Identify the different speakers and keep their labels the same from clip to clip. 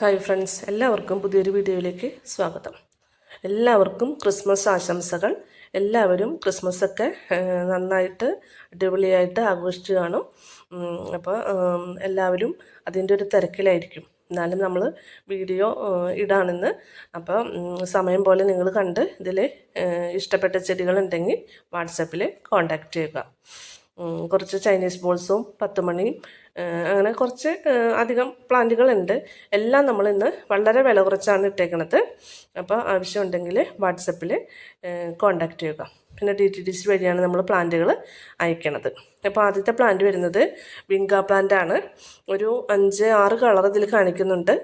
Speaker 1: Hi friends, എല്ലാവർക്കും പുതിയൊരു വീഡിയോയിലേക്ക് സ്വാഗതം. എല്ലാവർക്കും ക്രിസ്മസ് ആശംസകൾ. എല്ലാവരും ക്രിസ്മസൊക്കെ നന്നായിട്ട് അടിപൊളിയായിട്ട് ആഘോഷിച്ച് കാണും. അപ്പോൾ എല്ലാവരും അതിൻ്റെ ഒരു തിരക്കിലായിരിക്കും. എന്നാലും നമ്മൾ വീഡിയോ ഇടാണെന്ന്. അപ്പോൾ സമയം പോലെ നിങ്ങൾ കണ്ട് ഇതിൽ ഇഷ്ടപ്പെട്ട ചെടികളുണ്ടെങ്കിൽ വാട്സാപ്പിൽ കോൺടാക്റ്റ് ചെയ്യുക. കുറച്ച് ചൈനീസ് ബോൾസും 10 മണിയും അങ്ങനെ കുറച്ച് അധികം പ്ലാന്റുകളുണ്ട്. എല്ലാം നമ്മൾ ഇന്ന് വളരെ വില കുറച്ചാണ് ഇട്ടേക്കണത്. അപ്പോൾ ആവശ്യമുണ്ടെങ്കിൽ വാട്സപ്പിൽ കോൺടാക്റ്റ് ചെയ്യുക. പിന്നെ DTDC വഴിയാണ് നമ്മൾ പ്ലാന്റുകൾ അയക്കണത്. അപ്പോൾ ആദ്യത്തെ പ്ലാന്റ് വരുന്നത് വിങ്ക പ്ലാന്റ് ആണ്. ഒരു 5-6 കളർ ഇതിൽ കാണിക്കുന്നുണ്ട്.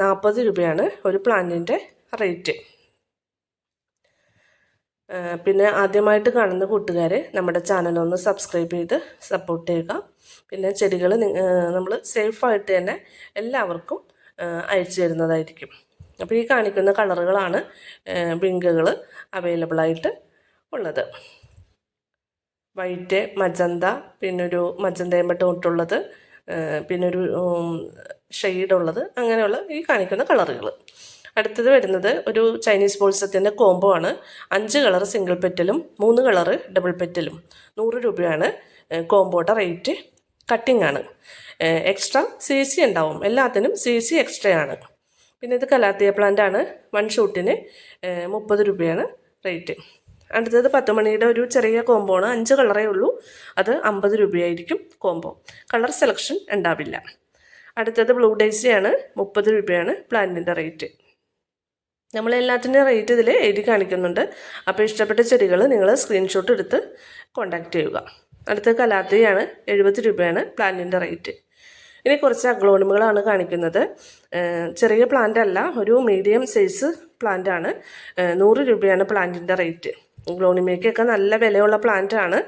Speaker 1: 40 രൂപയാണ് ഒരു പ്ലാന്റിൻ്റെ റേറ്റ്. പിന്നെ ആദ്യമായിട്ട് കാണുന്ന കൂട്ടുകാർ നമ്മുടെ ചാനലൊന്ന് സബ്സ്ക്രൈബ് ചെയ്ത് സപ്പോർട്ട് ചെയ്യുക. പിന്നെ ചെടികൾ നമ്മൾ സേഫായിട്ട് തന്നെ എല്ലാവർക്കും അയച്ചു തരുന്നതായിരിക്കും. അപ്പോൾ ഈ കാണിക്കുന്ന കളറുകളാണ് വിങ്കകൾ അവൈലബിളായിട്ട് ഉള്ളത്. വൈറ്റ്, മജന്ത, പിന്നൊരു മജന്തയമ്പ തൊട്ടുള്ളത്, പിന്നൊരു ഷെയ്ഡുള്ളത്, അങ്ങനെയുള്ള ഈ കാണിക്കുന്ന കളറുകൾ. അടുത്തത് വരുന്നത് ഒരു ചൈനീസ് ബോൾസത്തിൻ്റെ കോംബോ ആണ്. 5 കളർ സിംഗിൾ പെറ്റലും 3 കളർ ഡബിൾ പെറ്റലും. 100 രൂപയാണ് കോംബോയുടെ റേറ്റ്. കട്ടിംഗ് ആണ്. എക്സ്ട്രാ CC ഉണ്ടാവും. എല്ലാത്തിനും CC എക്സ്ട്രാ ആണ്. പിന്നെ ഇത് കലാത്തിയ പ്ലാന്റ് ആണ്. 1 ഷൂട്ടിന് 30 രൂപയാണ് റേറ്റ്. അടുത്തത് 10 മണിയുടെ ഒരു ചെറിയ കോംബോ ആണ്. 5 കളറേ ഉള്ളൂ. അത് 50 രൂപയായിരിക്കും കോംബോ. കളർ സെലക്ഷൻ ഉണ്ടാവില്ല. അടുത്തത് ബ്ലൂ ഡേയ്സിയാണ്. 30 രൂപയാണ് പ്ലാന്റിൻ്റെ റേറ്റ്. നമ്മളെല്ലാത്തിൻ്റെയും റേറ്റ് ഇതിൽ എഴുതി കാണിക്കുന്നുണ്ട്. അപ്പോൾ ഇഷ്ടപ്പെട്ട ചെടികൾ നിങ്ങൾ സ്ക്രീൻഷോട്ട് എടുത്ത് കോൺടാക്റ്റ് ചെയ്യുക. അടുത്ത കലാത്തിയാണ്. 70 രൂപയാണ് പ്ലാന്റിൻ്റെ റേറ്റ്. ഇനി കുറച്ച് അഗ്ലോണിമുകളാണ് കാണിക്കുന്നത്. ചെറിയ പ്ലാന്റ് അല്ല, ഒരു മീഡിയം സൈസ് പ്ലാന്റ് ആണ്. 100 രൂപയാണ് പ്ലാന്റിൻ്റെ റേറ്റ്. ഗ്ലോണിമയ്ക്കൊക്കെ നല്ല വിലയുള്ള പ്ലാന്റ് ആണ്.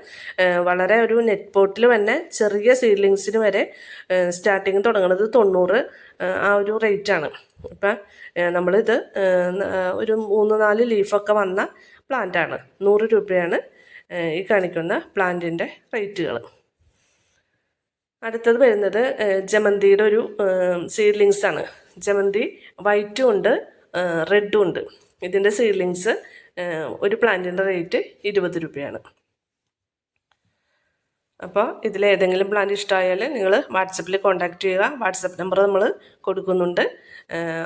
Speaker 1: വളരെ ഒരു നെറ്റ് പോട്ടിൽ തന്നെ ചെറിയ സീഡ്ലിങ്സിന് വരെ സ്റ്റാർട്ടിങ് തുടങ്ങുന്നത് 90 ആ ഒരു റേറ്റാണ്. ഇപ്പം നമ്മളിത് ഒരു 3-4 ലീഫൊക്കെ വന്ന പ്ലാന്റാണ്. 100 രൂപയാണ് ഈ കാണിക്കുന്ന പ്ലാന്റിൻ്റെ റേറ്റുകൾ. അടുത്തത് വരുന്നത് ജമന്തിയുടെ ഒരു സീഡ്ലിങ്സ് ആണ്. ജമന്തി വൈറ്റും ഉണ്ട്, റെഡും ഉണ്ട്. ഇതിൻ്റെ സീഡ്ലിങ്സ് ഒരു പ്ലാന്റിൻ്റെ റേറ്റ് 20 രൂപയാണ്. അപ്പോൾ ഇതിലേതെങ്കിലും പ്ലാന്റ് ഇഷ്ടമായാൽ നിങ്ങൾ വാട്സപ്പിൽ കോൺടാക്റ്റ് ചെയ്യുക. വാട്സപ്പ് നമ്പർ നമ്മൾ കൊടുക്കുന്നുണ്ട്.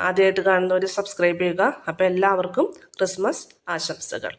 Speaker 1: ആദ്യമായിട്ട് കാണുന്നവർ സബ്സ്ക്രൈബ് ചെയ്യുക. അപ്പോൾ എല്ലാവർക്കും ക്രിസ്മസ് ആശംസകൾ.